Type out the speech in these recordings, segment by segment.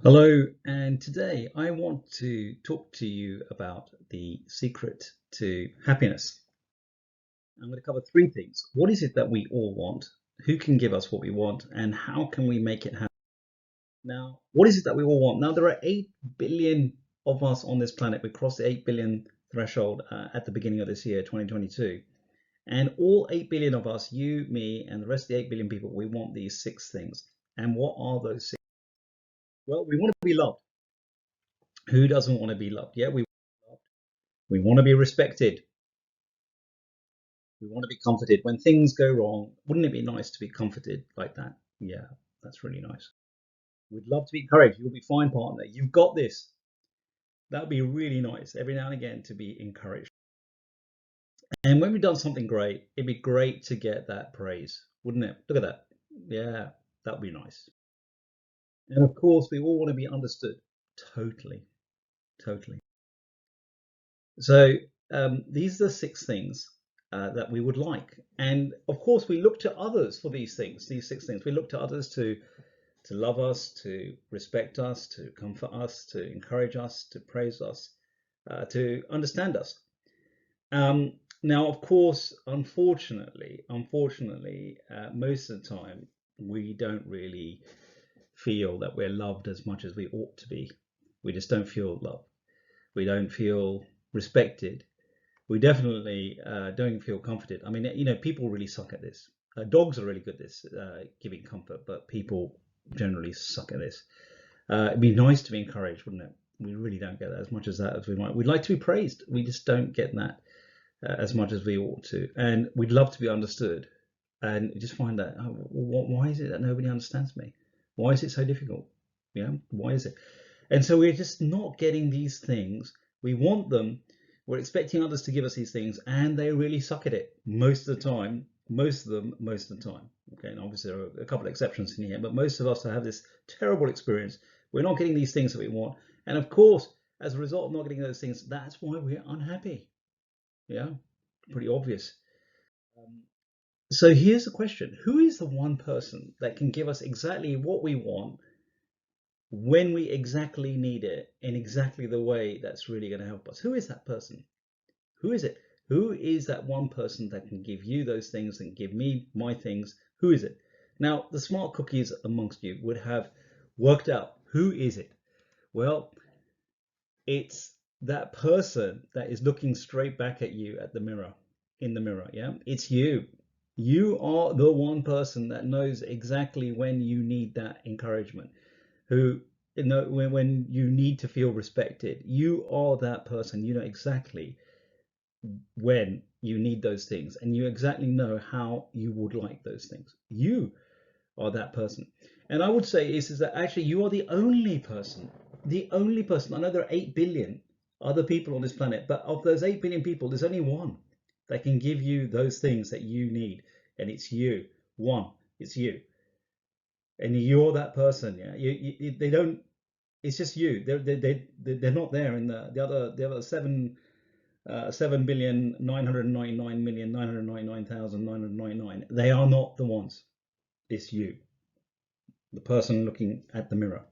Hello, and today I want to talk to you about the secret to happiness. I'm going to cover three things. What is it that we all want? Who can give us what we want? And how can we make it happen? Now, what is it that we all want? Now, there are 8 billion of us on this planet. We crossed the 8 billion threshold at the beginning of this year, 2022. And all 8 billion of us, you, me, and the rest of the 8 billion people, we want these six things. And what are those six? Well, we want to be loved. Who doesn't want to be loved? Yeah, we want to be respected. We want to be comforted. When things go wrong, wouldn't it be nice to be comforted like that? Yeah, that's really nice. We'd love to be encouraged. You'll be fine, partner. You've got this. That would be really nice every now and again to be encouraged. And when we've done something great, it'd be great to get that praise, wouldn't it? Look at that. Yeah, that'd be nice. And of course, we all want to be understood. Totally, totally. So these are the six things that we would like. And of course, we look to others for these things, these six things. We look to others to love us, to respect us, to comfort us, to encourage us, to praise us, to understand us. Now, of course, unfortunately, most of the time, we don't really feel that we're loved as much as we ought to be. We just don't feel love. We don't feel respected. We definitely don't feel comforted. I mean, people really suck at this. Dogs are really good at this, giving comfort, but people generally suck at this. It'd be nice to be encouraged, wouldn't it? We really don't get that as much as that as we might. We'd like to be praised. We just don't get that as much as we ought to. And we'd love to be understood. And you just find that, why is it that nobody understands me? Why is it so difficult? Why is it? And so we're just not getting these things. We want them. We're expecting others to give us these things, and they really suck at it most of the time. Most of them, most of the time. Okay, and obviously there are a couple of exceptions in here, but most of us have this terrible experience. We're not getting these things that we want, and of course, as a result of not getting those things, that's why we're unhappy. Yeah, pretty obvious. Um, so here's the question: who is the one person that can give us exactly what we want when we exactly need it in exactly the way that's really going to help us? Who is that person? Who is it? Who is that one person that can give you those things and give me my things? Who is it? Now, the smart cookies amongst you would have worked out who is it? Well, it's that person that is looking straight back at you at the mirror, in the mirror. Yeah, it's you. You are the one person that knows exactly when you need that encouragement, who when you need to feel respected. You are that person. You know exactly when you need those things, and you exactly know how you would like those things. You are that person. And I would say is that actually you are the only person. I know there are 8 billion other people on this planet, but of those 8 billion people, there's only one that can give you those things that you need. And it's you. One, it's you. And you're that person. Yeah. They don't, it's just you. They're not there in the other 7,999,999,999. They are not the ones. It's you, the person looking at the mirror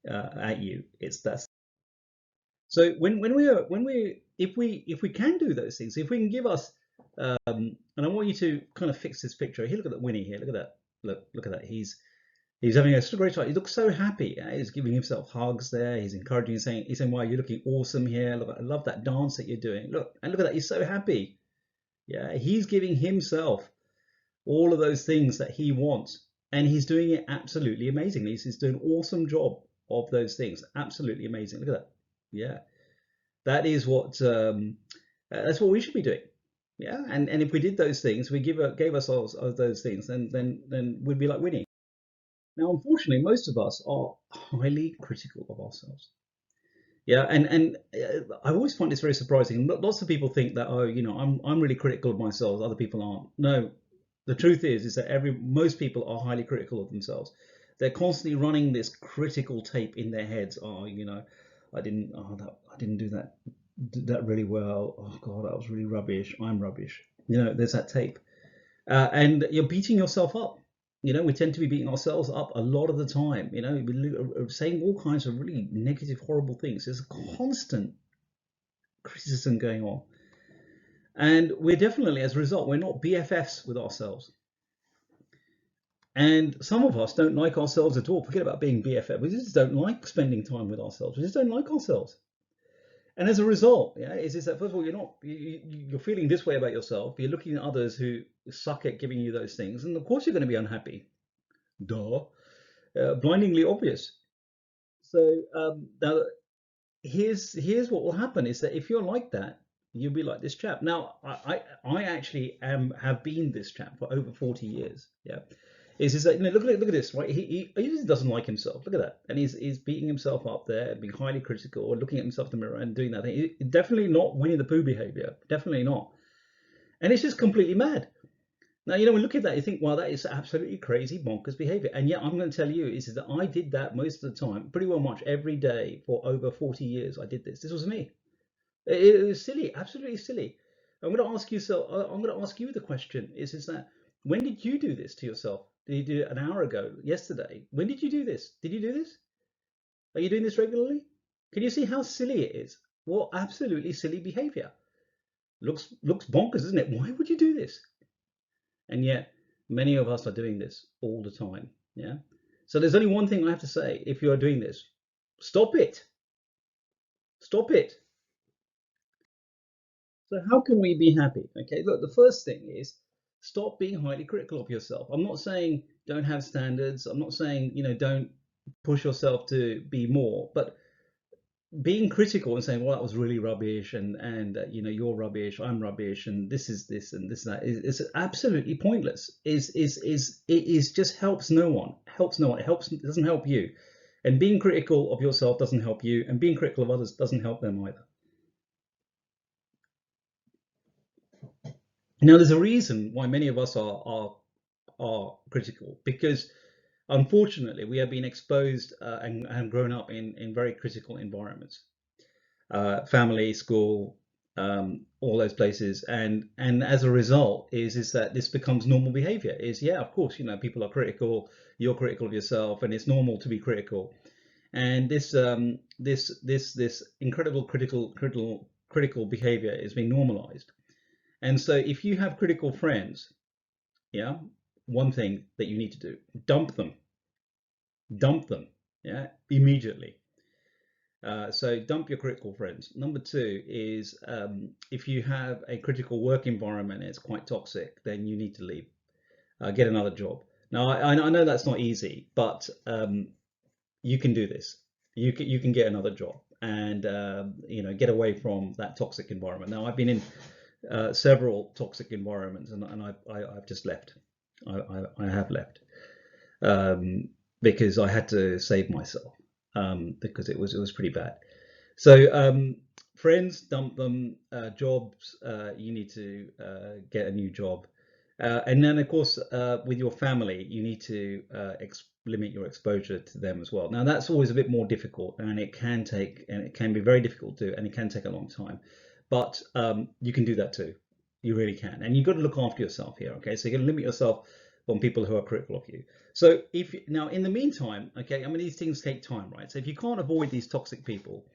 at you. It's that's so when we if we can do those things, if we can give us and I want you to kind of fix this picture. Here, look at that Winnie here. Look at that. Look at that. He's having a great time. He looks so happy. He's giving himself hugs there. He's encouraging, he's saying, "Wow, you're looking awesome here. Look, I love that dance that you're doing. Look, and look at that. He's so happy." Yeah, he's giving himself all of those things that he wants, and he's doing it absolutely amazingly. He's doing an awesome job of those things. Absolutely amazing. Look at that. Yeah, that is what that's what we should be doing. Yeah, and if we did those things, we gave ourselves those things, then we'd be like Winnie. Now, unfortunately, most of us are highly critical of ourselves. Yeah, and I always find this very surprising. Lots of people think that, oh, I'm really critical of myself, other people aren't. No, the truth is that most people are highly critical of themselves. They're constantly running this critical tape in their heads. Oh, I didn't do that really well. Oh God, that was really rubbish. I'm rubbish. There's that tape, and you're beating yourself up. We tend to be beating ourselves up a lot of the time. We're saying all kinds of really negative, horrible things. There's a constant criticism going on. And we're definitely, as a result, we're not BFFs with ourselves. And some of us don't like ourselves at all. Forget about being BFF. We just don't like spending time with ourselves. We just don't like ourselves. And as a result, is that first of all, you're feeling this way about yourself. You're looking at others who suck at giving you those things, and of course you're going to be unhappy. Duh, blindingly obvious. So now here's what will happen is that if you're like that, you'll be like this chap. Now I actually have been this chap for over 40 years. Yeah, is that look at this, right? He just doesn't like himself. Look at that, and he's beating himself up there, being highly critical, or looking at himself in the mirror and doing that thing. Definitely not Winnie the Pooh behavior. Definitely not. And it's just completely mad. Now, when you look at that, you think, well, that is absolutely crazy, bonkers behavior. And yet, I'm going to tell you is that I did that most of the time, pretty well much every day for over 40 years. I did this. This was me. It was silly, absolutely silly. I'm going to ask you. So I'm going to ask you the question: is that when did you do this to yourself? Did you do it an hour ago, yesterday? When did you do this? Did you do this? Are you doing this regularly? Can you see how silly it is? What absolutely silly behavior. Looks bonkers, isn't it? Why would you do this? And yet, many of us are doing this all the time. Yeah. So there's only one thing I have to say. If you are doing this, stop it. Stop it. So how can we be happy? Okay, look, the first thing is stop being highly critical of yourself. I'm not saying don't have standards. I'm not saying, don't push yourself to be more, but being critical and saying, well, that was really rubbish, and you're rubbish, I'm rubbish, and this is this and this and that is absolutely pointless. It is just helps no one. Helps no one. It doesn't help you. And being critical of yourself doesn't help you, and being critical of others doesn't help them either. Now, there's a reason why many of us are critical, because unfortunately we have been exposed and grown up in very critical environments. Family, school, all those places, and as a result is that this becomes normal behavior. Of course, people are critical. You're critical of yourself, and it's normal to be critical. And this incredible critical behavior is being normalized. And so, if you have critical friends, one thing that you need to do: dump them, immediately. So dump your critical friends. Number two is if you have a critical work environment and it's quite toxic, then you need to leave. Get another job. Now, I know that's not easy, but you can do this. You can get another job and get away from that toxic environment. Now, I've been in several toxic environments, and I've just left. I have left because I had to save myself. Because it was pretty bad. So friends, dump them. Jobs, you need to get a new job. And then, of course, with your family, you need to limit your exposure to them as well. Now, that's always a bit more difficult, and it can be very difficult to do, and it can take a long time. But you can do that too. You really can. And you've got to look after yourself here, okay? So you're going to limit yourself on people who are critical of you. So now in the meantime, okay, these things take time, right? So if you can't avoid these toxic people,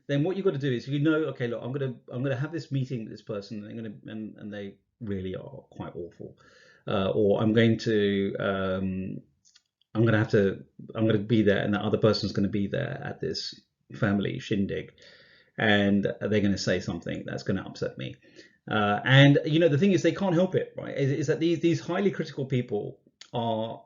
then what you've got to do is okay, look, I'm gonna have this meeting with this person, and they really are quite awful, or I'm gonna be there, and that other person's gonna be there at this family shindig, and they're gonna say something that's gonna upset me. And the thing is, they can't help it, right? Is that these highly critical people are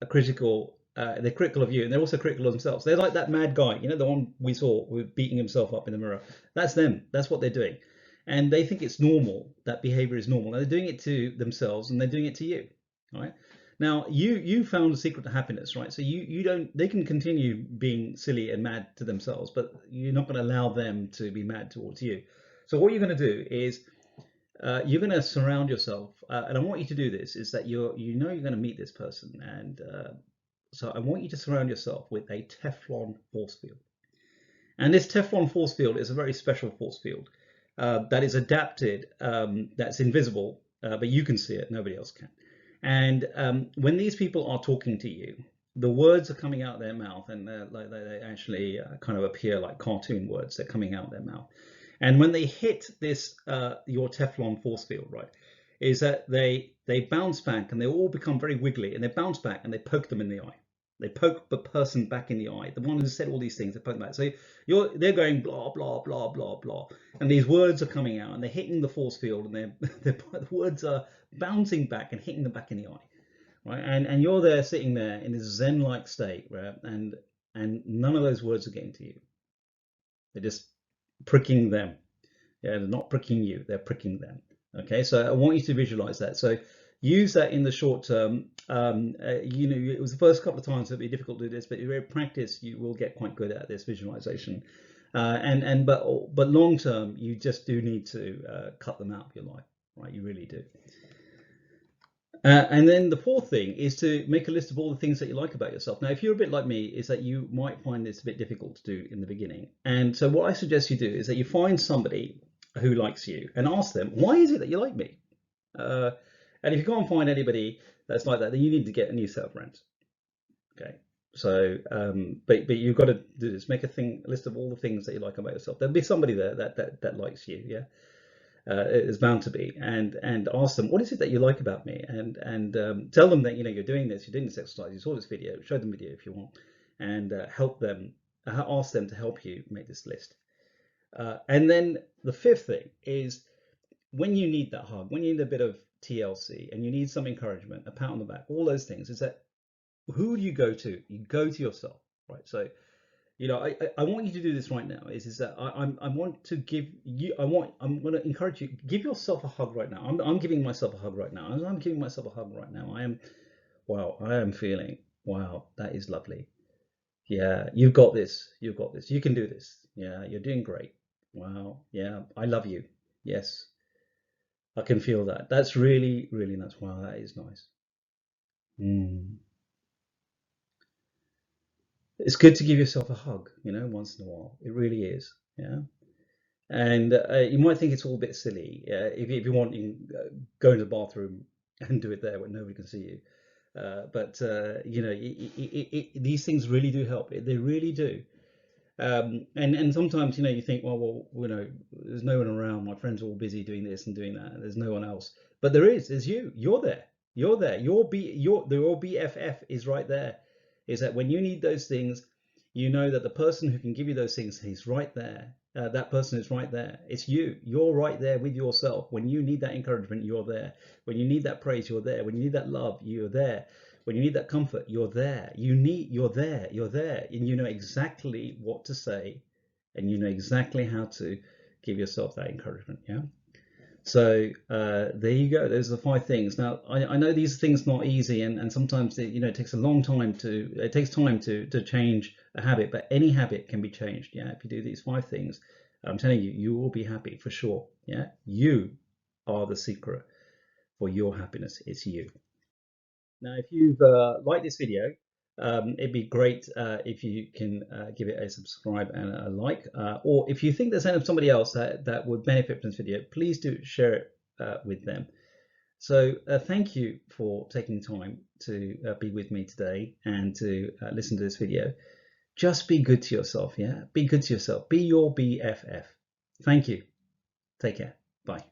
critical. They're critical of you, and they're also critical of themselves. They're like that mad guy, the one we saw with beating himself up in the mirror. That's them. That's what they're doing, and they think it's normal. That behavior is normal. And they're doing it to themselves, and they're doing it to you, right? Now you found the secret to happiness, right? So you don't. They can continue being silly and mad to themselves, but you're not going to allow them to be mad towards you. So what you're going to do is you're going to surround yourself, and I want you to do this, is that you're going to meet this person, and so I want you to surround yourself with a Teflon force field. And this Teflon force field is a very special force field that is adapted, that's invisible, but you can see it, nobody else can. And when these people are talking to you, the words are coming out of their mouth, and like they actually kind of appear like cartoon words. They're coming out of their mouth, and when they hit this your Teflon force field, right, is that they bounce back and they all become very wiggly, and they bounce back and they poke them in the eye. They poke the person back in the eye. The one who said all these things, they poke them back. So they're going blah blah blah blah blah, and these words are coming out and they're hitting the force field, and the words are bouncing back and hitting them back in the eye, right? And you're there sitting there in this Zen-like state, right? And none of those words are getting to you. They're just pricking them. Yeah, they're not pricking you, they're pricking them. Okay, so I want you to visualize that. So use that in the short term. You know, it was the first couple of times it'd be difficult to do this, but if you practice, you will get quite good at this visualization. But long term, you just do need to cut them out of your life, right? You really do. And then the fourth thing is to make a list of all the things that you like about yourself. Now, if you're a bit like me, is that you might find this a bit difficult to do in the beginning. And so what I suggest you do is that you find somebody who likes you and ask them, why is it that you like me? And if you can't find anybody that's like that, then you need to get a new set of friends. Okay. So, but you've got to do this. Make a list of all the things that you like about yourself. There'll be somebody there that likes you. Yeah. It's bound to be, and ask them, what is it that you like about me, and tell them that, you know, you're doing this exercise, you saw this video, show them video if you want, and help them, ask them to help you make this list. And then the fifth thing is, when you need that hug, when you need a bit of TLC and you need some encouragement, a pat on the back, all those things, is that who do you go to? You go to yourself, right? So, you know, I want you to do this right now. Is that I want to give you, I'm going to encourage you, give yourself a hug right now. I'm giving myself a hug right now. I'm giving myself a hug right now. Wow, I am feeling, wow, that is lovely. Yeah, you've got this. You've got this. You can do this. Yeah, you're doing great. Wow. Yeah, I love you. Yes, I can feel that. That's really, really nice. Wow, that is nice. Mm. It's good to give yourself a hug, you know, once in a while. It really is. Yeah. And you might think it's all a bit silly. If you want, you can go into the bathroom and do it there where nobody can see you. But you know, these things really do help. They really do. And sometimes, you know, you think, well, you know, there's no one around. My friends are all busy doing this and doing that. And there's no one else. But there is. There's you. You're there. You're there. Your BFF is right there. Is that when you need those things, you know that the person who can give you those things, he's right there. That person is right there. It's you. You're right there with yourself. When you need that encouragement, you're there. When you need that praise, you're there. When you need that love, you're there. When you need that comfort, you're there. You're there. You're there. And you know exactly what to say, and you know exactly how to give yourself that encouragement. Yeah. So there you go. Those are the 5 things. Now I know these things are not easy, and sometimes you know, it takes a long time to change a habit, but any habit can be changed. Yeah, if you do these 5 things, I'm telling you, you will be happy for sure. Yeah, you are the secret for your happiness. It's you. Now, if you've liked this video, it'd be great if you can give it a subscribe and a like. Or if you think there's somebody else that would benefit from this video, please do share it with them. So thank you for taking time to be with me today and to listen to this video. Just be good to yourself, yeah? Be good to yourself. Be your BFF. Thank you. Take care. Bye.